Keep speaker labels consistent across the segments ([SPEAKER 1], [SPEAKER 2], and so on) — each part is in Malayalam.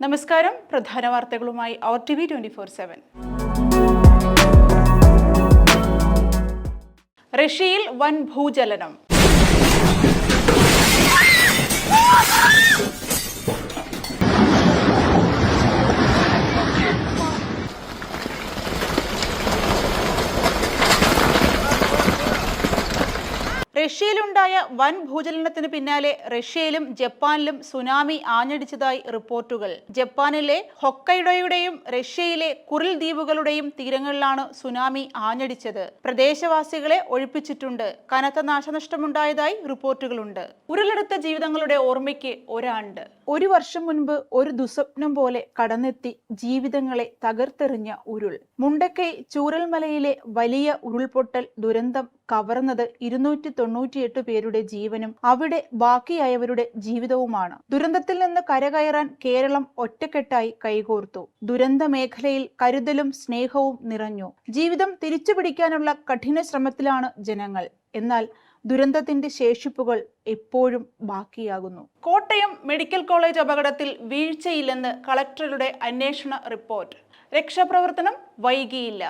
[SPEAKER 1] നമസ്കാരം. പ്രധാന വാർത്തകളുമായി RTV 24/7. റഷ്യയിൽ വൻ ഭൂചലനം. റഷ്യയിലുണ്ടായ വൻ ഭൂചലനത്തിന് പിന്നാലെ റഷ്യയിലും ജപ്പാനിലും സുനാമി ആഞ്ഞടിച്ചതായി റിപ്പോർട്ടുകൾ. ജപ്പാനിലെ ഹൊക്കൈഡോയുടെയും റഷ്യയിലെ കുറിൽ ദ്വീപുകളുടെയും തീരങ്ങളിലാണ് സുനാമി ആഞ്ഞടിച്ചത്. പ്രദേശവാസികളെ ഒഴിപ്പിച്ചിട്ടുണ്ട്. കനത്ത നാശനഷ്ടമുണ്ടായതായി റിപ്പോർട്ടുകളുണ്ട്. ഉരുളെടുത്ത ജീവിതങ്ങളുടെ ഓർമ്മയ്ക്ക് ഒരാണ്ട്. ഒരു വർഷം മുൻപ് ഒരു ദുസ്വപ്നം പോലെ കടന്നെത്തി ജീവിതങ്ങളെ തകർത്തെറിഞ്ഞ ഉരുൾ. മുണ്ടക്കൈ ചൂരൽമലയിലെ വലിയ ഉരുൾപൊട്ടൽ ദുരന്തം കവർന്നത് 298 പേരുടെ ജീവനും അവിടെ ബാക്കിയായവരുടെ ജീവിതവുമാണ്. ദുരന്തത്തിൽ നിന്ന് കരകയറാൻ കേരളം ഒറ്റക്കെട്ടായി കൈകോർത്തു. ദുരന്ത മേഖലയിൽ കരുതലും സ്നേഹവും നിറഞ്ഞു. ജീവിതം തിരിച്ചുപിടിക്കാനുള്ള കഠിന ശ്രമത്തിലാണ് ജനങ്ങൾ. എന്നാൽ ദുരന്തത്തിന്റെ ശേഷിപ്പുകൾ എപ്പോഴും ബാക്കിയാകുന്നു. കോട്ടയം മെഡിക്കൽ കോളേജ് അപകടത്തിൽ വീഴ്ചയില്ലെന്ന് കളക്ടറുടെ അന്വേഷണ റിപ്പോർട്ട്. രക്ഷാപ്രവർത്തനം വൈകിയില്ല.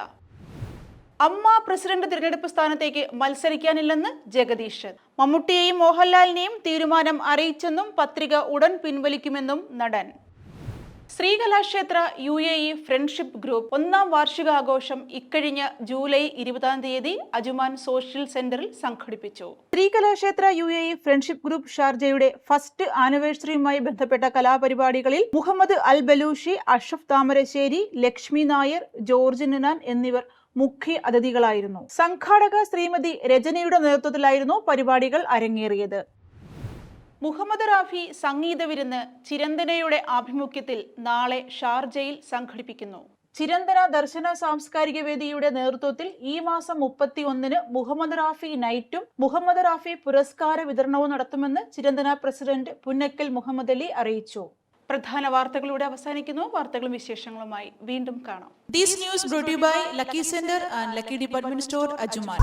[SPEAKER 1] അമ്മ പ്രസിഡന്റ് തിരഞ്ഞെടുപ്പ് സ്ഥാനത്തേക്ക് മത്സരിക്കാനില്ലെന്ന് ജഗദീശൻ. മമ്മൂട്ടിയെയും മോഹൻലാലിനെയും തീരുമാനം അറിയിച്ചെന്നും പത്രിക ഉടൻ പിൻവലിക്കുമെന്നും നടൻ. ശ്രീകലാക്ഷേത്ര UAE ഫ്രണ്ട്ഷിപ്പ് ഗ്രൂപ്പ് 1ാം വാർഷികാഘോഷം ഇക്കഴിഞ്ഞ ജൂലൈ 20-ാം തീയതി അജുമാൻ സോഷ്യൽ സെന്ററിൽ സംഘടിപ്പിച്ചു. ശ്രീകലാക്ഷേത്ര UAE ഫ്രണ്ട്ഷിപ്പ് ഗ്രൂപ്പ് ഷാർജയുടെ ഫസ്റ്റ് ആനിവേഴ്സറിയുമായി ബന്ധപ്പെട്ട കലാപരിപാടികളിൽ മുഹമ്മദ് അൽ ബലൂഷി, അഷ്റഫ് താമരശ്ശേരി, ലക്ഷ്മി നായർ, ജോർജ് നിനാൻ എന്നിവർ മുഖ്യ അതിഥികളായിരുന്നു. സംഘാടക ശ്രീമതി രജനിയുടെ നേതൃത്വത്തിലായിരുന്നു പരിപാടികൾ അരങ്ങേറിയത്. മുഹമ്മദ് റാഫി സംഗീത വിരുന്ന് ചിരന്തനയുടെ ആഭിമുഖ്യത്തിൽ നാളെ ഷാർജയിൽ സംഘടിപ്പിക്കുന്നു. ചിരന്തന ദർശന സാംസ്കാരിക വേദിയുടെ നേതൃത്വത്തിൽ ഈ മാസം 31-ന് മുഹമ്മദ് റാഫി നൈറ്റും മുഹമ്മദ് റാഫി പുരസ്കാര വിതരണവും നടത്തുമെന്ന് ചിരന്തന പ്രസിഡന്റ് പുന്നക്കൽ മുഹമ്മദ് അലി അറിയിച്ചു. പ്രധാന വാർത്തകളുടെ അവസാനിക്കുന്നു. വാർത്തകളും വിശേഷങ്ങളുമായി വീണ്ടും കാണാം.
[SPEAKER 2] This news brought to you by Lucky Center and Lucky Department Store, Ajuman.